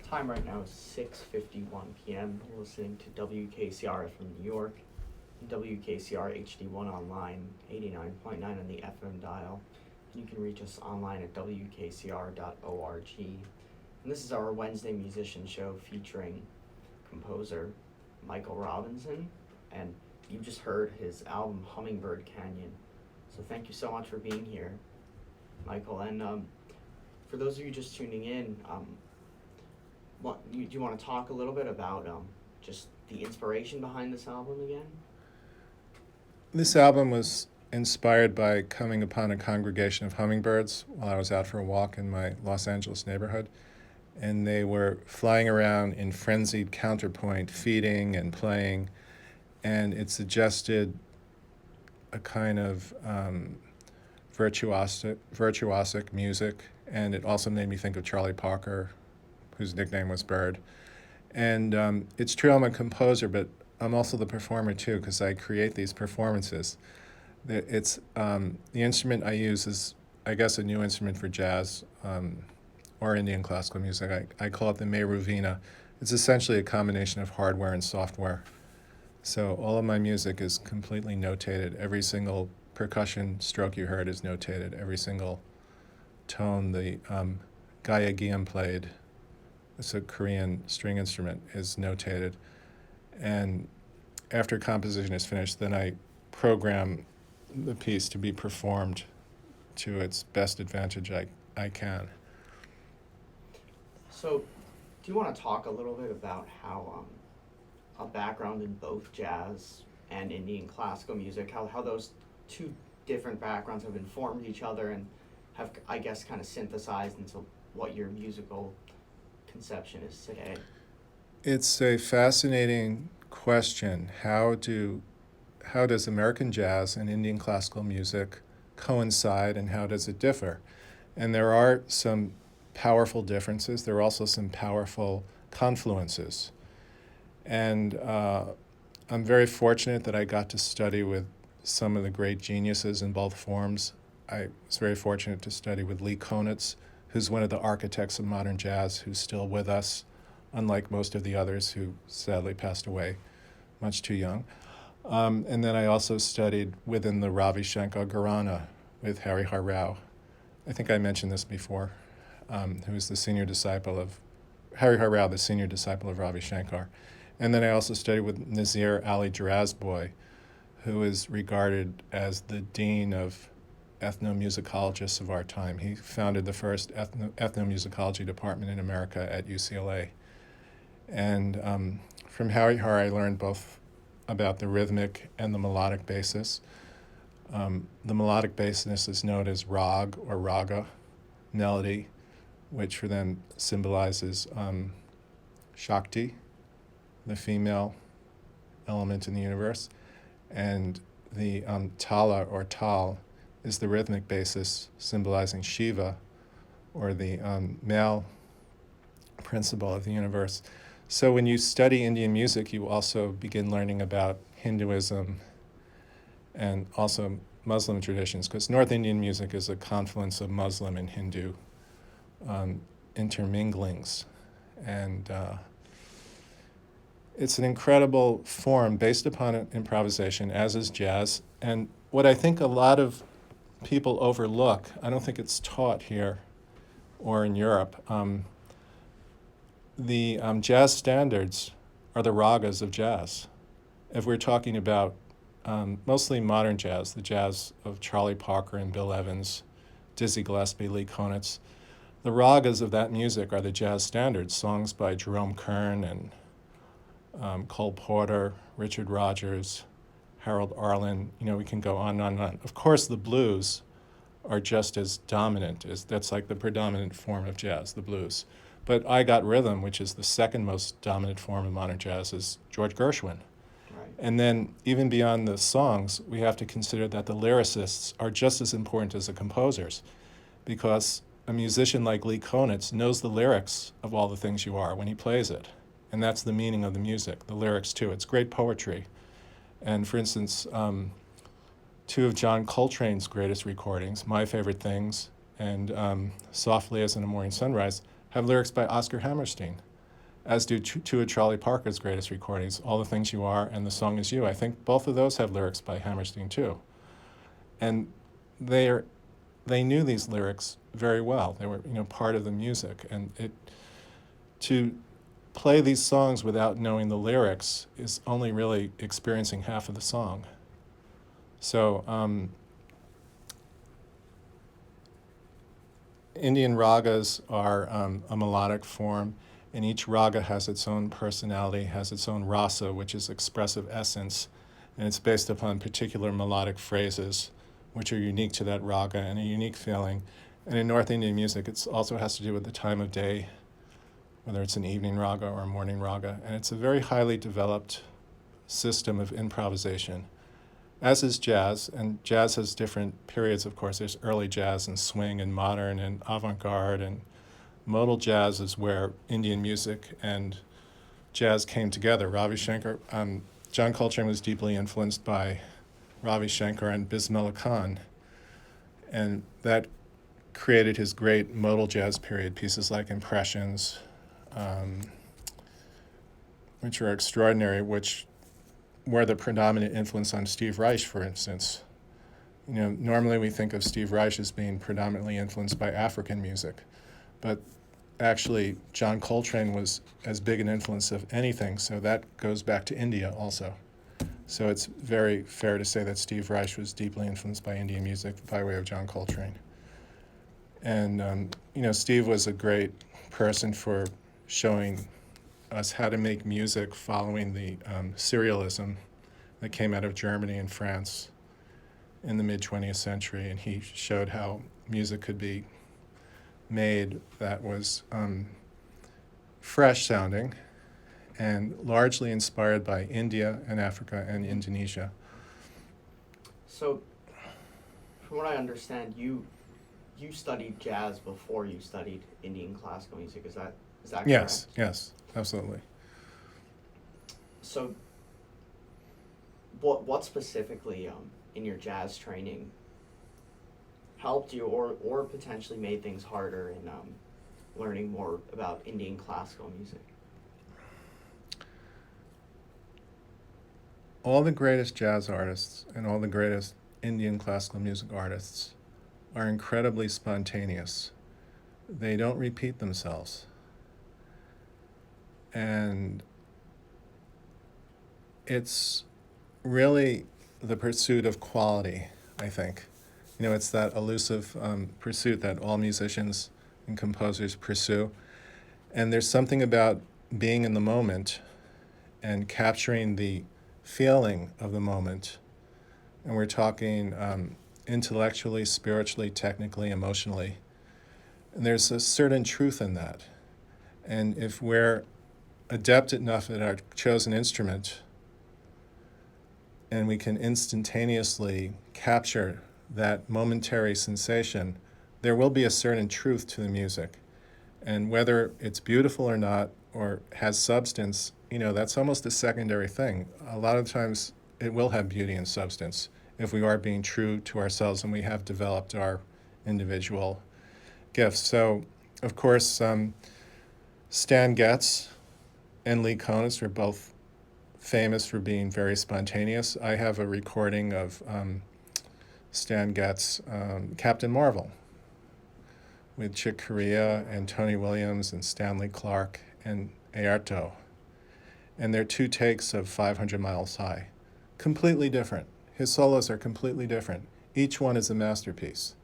Time right now is 6:51 p.m. You're listening to WKCR from New York, and WKCR HD1 online, 89.9 on the FM dial. And you can reach us online at WKCR.org. And this is our Wednesday musician show featuring composer Michael Robinson, and you just heard his album Hummingbird Canyon. So thank you so much for being here, Michael. And for those of you just tuning in, do you want to talk a little bit about just the inspiration behind this album again? This album was inspired by coming upon a congregation of hummingbirds while I was out for a walk in my Los Angeles neighborhood. And they were flying around in frenzied counterpoint, feeding and playing. And it suggested a kind of virtuosic music. And it also made me think of Charlie Parker, whose nickname was Bird. And it's true I'm a composer, but I'm also the performer too, because I create these performances. It's the instrument I use is, I guess, a new instrument for jazz or Indian classical music. I call it the Mehruvina. It's essentially a combination of hardware and software. So all of my music is completely notated. Every single percussion stroke you heard is notated. Every single tone the Gaya played, it's a Korean string instrument, is notated. And after composition is finished, then I program the piece to be performed to its best advantage I can. So, do you want to talk a little bit about how a background in both jazz and Indian classical music, how those two different backgrounds have informed each other and have, I guess, kind of synthesized into what your musical conception is today? It's a fascinating question. How does American jazz and Indian classical music coincide, and how does it differ? And there are some powerful differences. There are also some powerful confluences. And I'm very fortunate that I got to study with some of the great geniuses in both forms. I was very fortunate to study with Lee Konitz, who's one of the architects of modern jazz, who's still with us, unlike most of the others who sadly passed away much too young. And then I also studied within the Ravi Shankar Gharana with Hari Har Rao. I think I mentioned this before, who is the senior disciple of Hari Har Rao, the senior disciple of Ravi Shankar. And then I also studied with Nazir Ali Jarazboy, who is regarded as the dean of ethnomusicologists of our time. He founded the first ethnomusicology department in America at UCLA. And from Hari Har, I learned both about the rhythmic and the melodic basis. The melodic basis is known as rag or raga, melody, which for them symbolizes Shakti, the female element in the universe. And the tala or tal is the rhythmic basis symbolizing Shiva, or the male principle of the universe. So when you study Indian music, you also begin learning about Hinduism and also Muslim traditions, because North Indian music is a confluence of Muslim and Hindu interminglings. And it's an incredible form based upon improvisation, as is jazz. And what I think a lot of people overlook, I don't think it's taught here or in Europe, the jazz standards are the ragas of jazz. If we're talking about mostly modern jazz, the jazz of Charlie Parker and Bill Evans, Dizzy Gillespie, Lee Konitz, the ragas of that music are the jazz standards, songs by Jerome Kern and Cole Porter, Richard Rodgers, Harold Arlen. We can go on and on and on. Of course, the blues are just as dominant. That's like the predominant form of jazz, the blues. But I Got Rhythm, which is the second most dominant form of modern jazz, is George Gershwin. Right. And then even beyond the songs, we have to consider that the lyricists are just as important as the composers, because a musician like Lee Konitz knows the lyrics of All the Things You Are when he plays it. And that's the meaning of the music, the lyrics too. It's great poetry. And for instance, two of John Coltrane's greatest recordings, My Favorite Things and Softly as in a Morning Sunrise, have lyrics by Oscar Hammerstein. as do two of Charlie Parker's greatest recordings, All the Things You Are and The Song Is You. I think both of those have lyrics by Hammerstein too. And they knew these lyrics very well. They were, part of the music. And to play these songs without knowing the lyrics is only really experiencing half of the song. So Indian ragas are a melodic form, and each raga has its own personality, has its own rasa, which is expressive essence, and it's based upon particular melodic phrases which are unique to that raga and a unique feeling. And in North Indian music, it also has to do with the time of day, whether it's an evening raga or a morning raga, and it's a very highly developed system of improvisation, as is jazz. And jazz has different periods, of course. There's early jazz and swing and modern and avant-garde, and modal jazz is where Indian music and jazz came together. Ravi Shankar, John Coltrane was deeply influenced by Ravi Shankar and Bismillah Khan, and that created his great modal jazz period, pieces like Impressions, which are extraordinary, which were the predominant influence on Steve Reich, for instance. Normally we think of Steve Reich as being predominantly influenced by African music, but actually John Coltrane was as big an influence of anything, so that goes back to India also. So it's very fair to say that Steve Reich was deeply influenced by Indian music by way of John Coltrane. And, Steve was a great person for showing us how to make music following the serialism that came out of Germany and France in the mid-20th century. And he showed how music could be made that was fresh sounding and largely inspired by India and Africa and Indonesia. So, from what I understand, you studied jazz before you studied Indian classical music. Is that correct? Yes, absolutely. So, what specifically in your jazz training helped you, or potentially made things harder in learning more about Indian classical music? All the greatest jazz artists and all the greatest Indian classical music artists are incredibly spontaneous. They don't repeat themselves. And it's really the pursuit of quality, I think. It's that elusive pursuit that all musicians and composers pursue. And there's something about being in the moment and capturing the feeling of the moment. And we're talking intellectually, spiritually, technically, emotionally. And there's a certain truth in that. And if we're adept enough at our chosen instrument, and we can instantaneously capture that momentary sensation, there will be a certain truth to the music. And whether it's beautiful or not, or has substance, that's almost a secondary thing. A lot of times it will have beauty and substance if we are being true to ourselves and we have developed our individual gifts. So, of course, Stan Getz and Lee Konitz were both famous for being very spontaneous. I have a recording of Stan Getz, Captain Marvel, with Chick Corea and Tony Williams and Stanley Clarke and Airto. And they're two takes of 500 Miles High. Completely different. His solos are completely different. Each one is a masterpiece.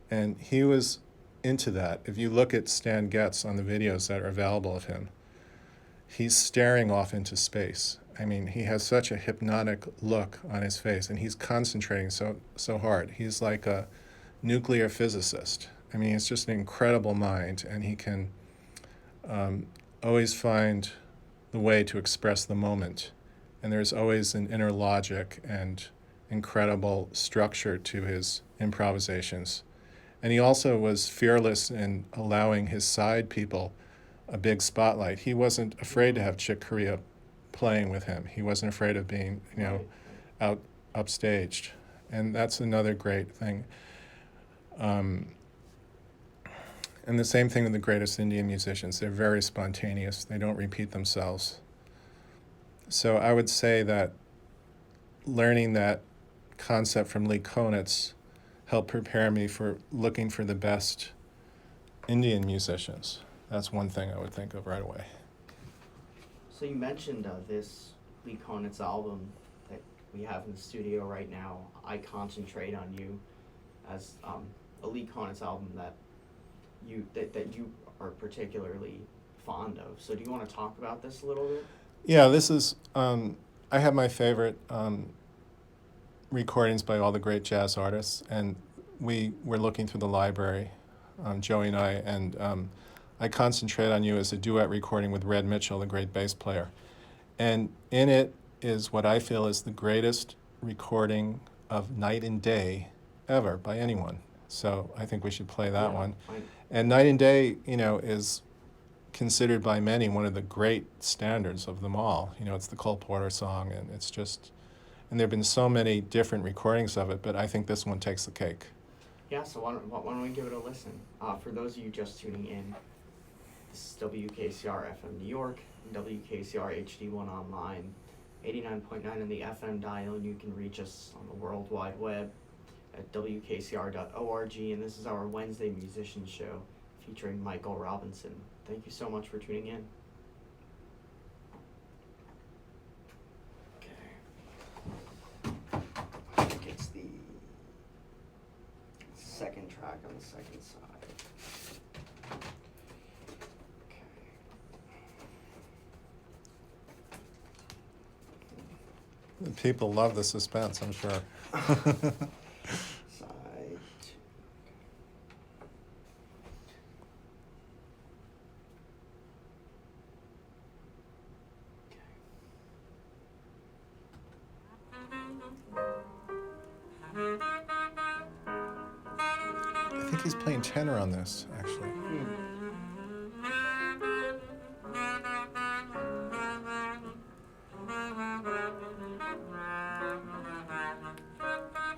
And he was into that. If you look at Stan Getz on the videos that are available of him, he's staring off into space. I mean, he has such a hypnotic look on his face, and he's concentrating so hard. He's like a nuclear physicist. I mean, it's just an incredible mind, and he can always find the way to express the moment. And there's always an inner logic and incredible structure to his improvisations. And he also was fearless in allowing his side people a big spotlight. He wasn't afraid to have Chick Corea playing with him. He wasn't afraid of being, upstaged. And that's another great thing. And the same thing with the greatest Indian musicians. They're very spontaneous. They don't repeat themselves. So I would say that learning that concept from Lee Konitz helped prepare me for looking for the best Indian musicians. That's one thing I would think of right away. So you mentioned this Lee Konitz album that we have in the studio right now, I Concentrate on You, as a Lee Konitz album that you are particularly fond of. So do you want to talk about this a little bit? Yeah, this is, I have my favorite recordings by all the great jazz artists, and we were looking through the library, Joey and I, and I Concentrate on You as a duet recording with Red Mitchell, the great bass player. And in it is what I feel is the greatest recording of Night and Day ever by anyone. So I think we should play that one. And Night and Day, is considered by many one of the great standards of them all. It's the Cole Porter song, and it's just, and there have been so many different recordings of it, but I think this one takes the cake. Yeah, so why don't we give it a listen? For those of you just tuning in, this is WKCR FM New York, and WKCR HD1 online, 89.9 on the FM dial, and you can reach us on the World Wide Web at WKCR.org, and this is our Wednesday Musician Show featuring Michael Robinson. Thank you so much for tuning in. Okay. I think it's the second track on the second side. Okay. People love the suspense, I'm sure. Side two. I think he's playing tenor on this, actually.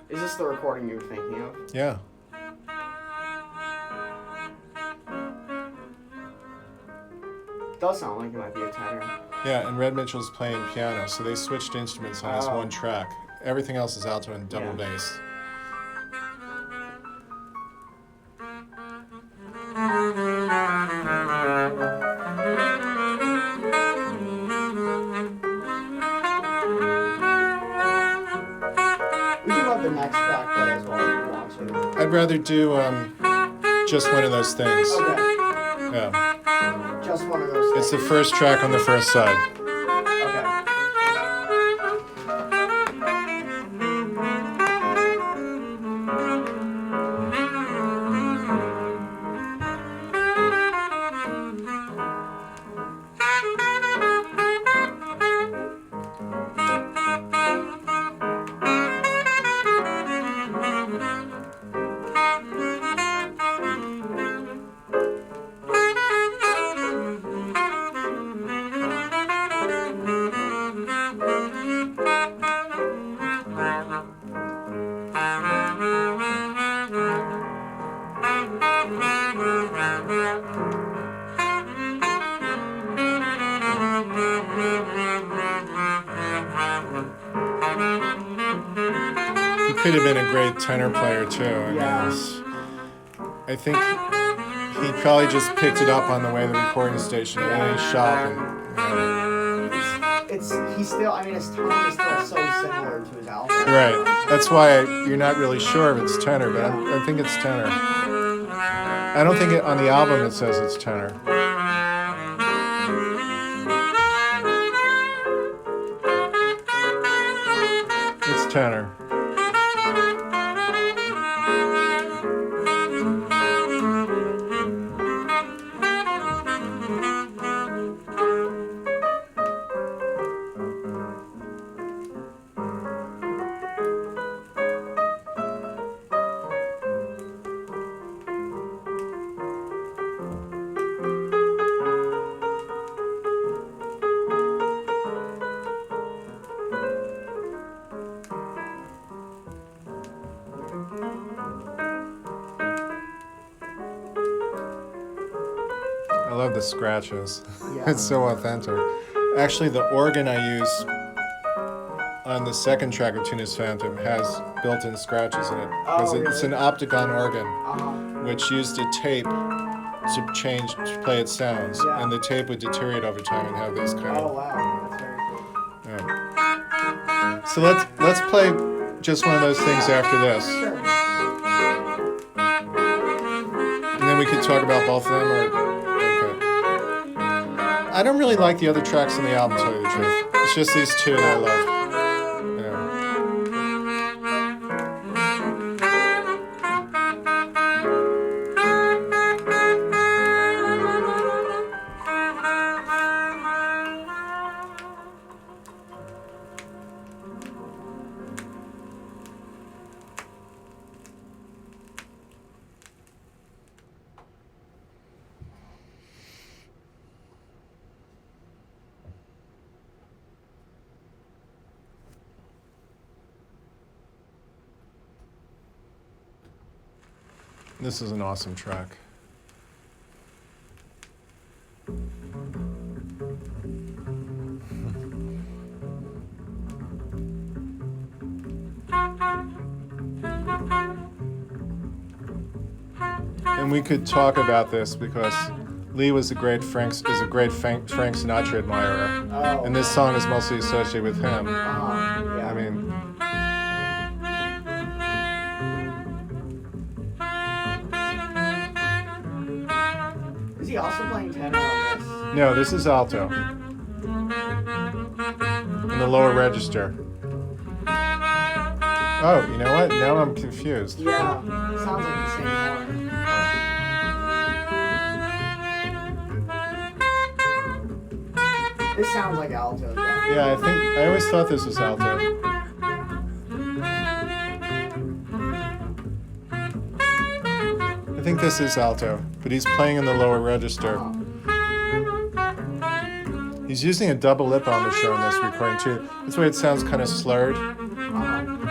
Is this the recording you were thinking of? Yeah. It does sound like it might be a tenor. Yeah, and Red Mitchell's playing piano, so they switched instruments on this Oh. one track. Everything else is alto and double Yeah. bass. We can let the next track play as well if you want to. I'd rather do just one of those things. Okay, Yeah. just one of those things. It's the first track on the first side. Okay. He could have been a great tenor player too. Yeah. I think he probably just picked it up on the way to the recording station in any shop, and He's still, I mean, his tone is still so similar to his album. right. That's why you're not really sure if it's tenor, but I think it's tenor. I don't think on the album it says it's tenor. It's tenor. love the scratches. Yeah. It's so authentic. Actually, the organ I use on the second track of Tuna's Phantom has built-in scratches in it. Because Oh, it's really? an opticon organ, Uh-huh. which used a tape to play its sounds. Yeah. And the tape would deteriorate over time and have these kind Oh, of... wow. That's very cool. Yeah. So let's play just one of those things after this. Sure. And then we could talk about both of them, or... Okay. I don't really like the other tracks on the album, to tell you the truth. It's just these two that I love. This is an awesome track. And we could talk about this because Lee was a great Frank Sinatra admirer, Oh. and this song is mostly associated with him. Yeah. I mean, Is he also playing tenor on this? no, this is alto in the lower register. Oh, you know what? Now I'm confused. Yeah. Sounds like the same horn. This sounds like alto, definitely. Yeah, I always thought this was alto. I think this is alto, but he's playing in the lower register. Oh. He's using a double lip embouchure on this recording too. That's why it sounds kind of slurred.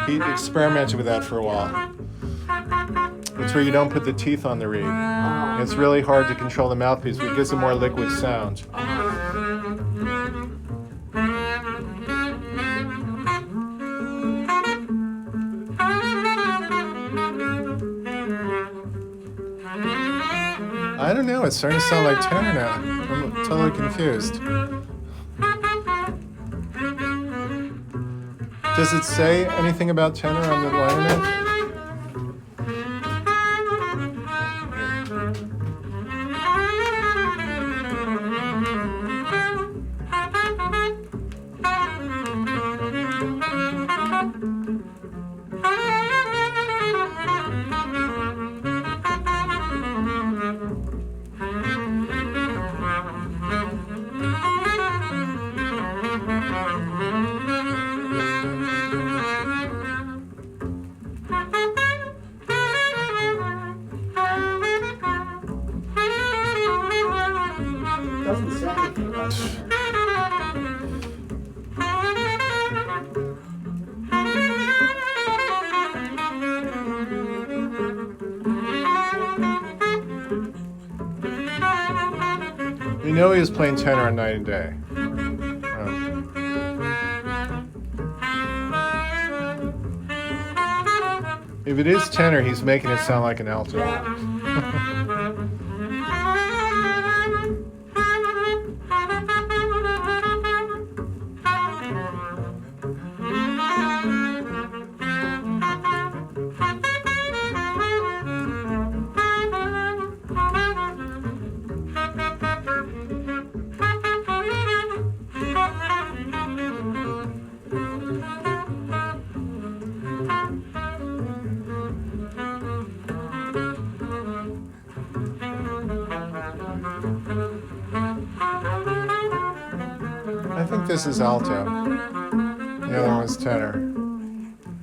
He experimented with that for a while. It's where you don't put the teeth on the reed. It's really hard to control the mouthpiece, but it gives a more liquid sound. I don't know, it's starting to sound like tenor now. I'm totally confused. Does it say anything about tenor on the liner notes? Doesn't say anything about tenor. You know he was playing tenor on Night and Day. If it is tenor, he's making it sound like an alto. I think this is alto. The other one's tenor.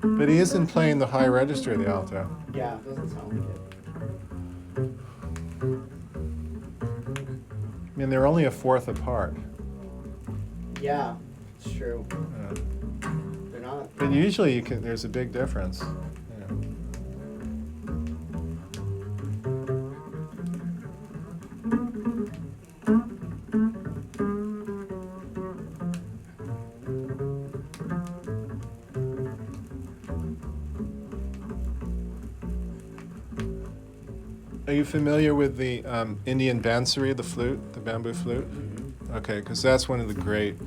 But he isn't playing the high register of the alto. Yeah, it doesn't sound like it. I mean, they're only a fourth apart. Yeah, it's true. Yeah. They're not. But usually there's a big difference. Yeah. Are you familiar with the Indian bansuri, the flute, the bamboo flute? Okay, because that's one of the great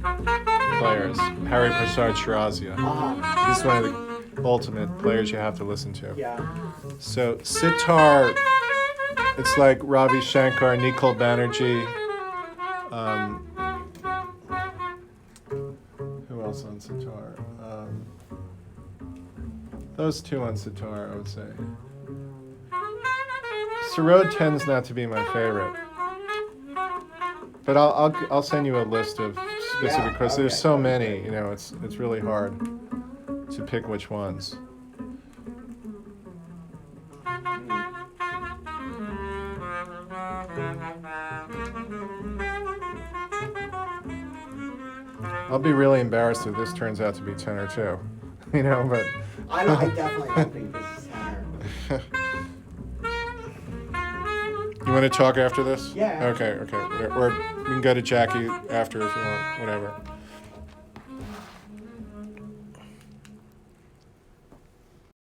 players, Hari Prasad Shirazia. He's one of the ultimate players you have to listen to. Yeah. So sitar, it's like Ravi Shankar, Nicole Banerjee. Who else on sitar? Those two on sitar, I would say. Sarod tends not to be my favorite, but I'll send you a list of specific because there's so many. You know, it's really hard to pick which ones. I'll be really embarrassed if this turns out to be tenor too. You know, but I definitely don't think this is tenor. You want to talk after this? Yeah. Okay. Or we can go to Jackie after if you want, whatever.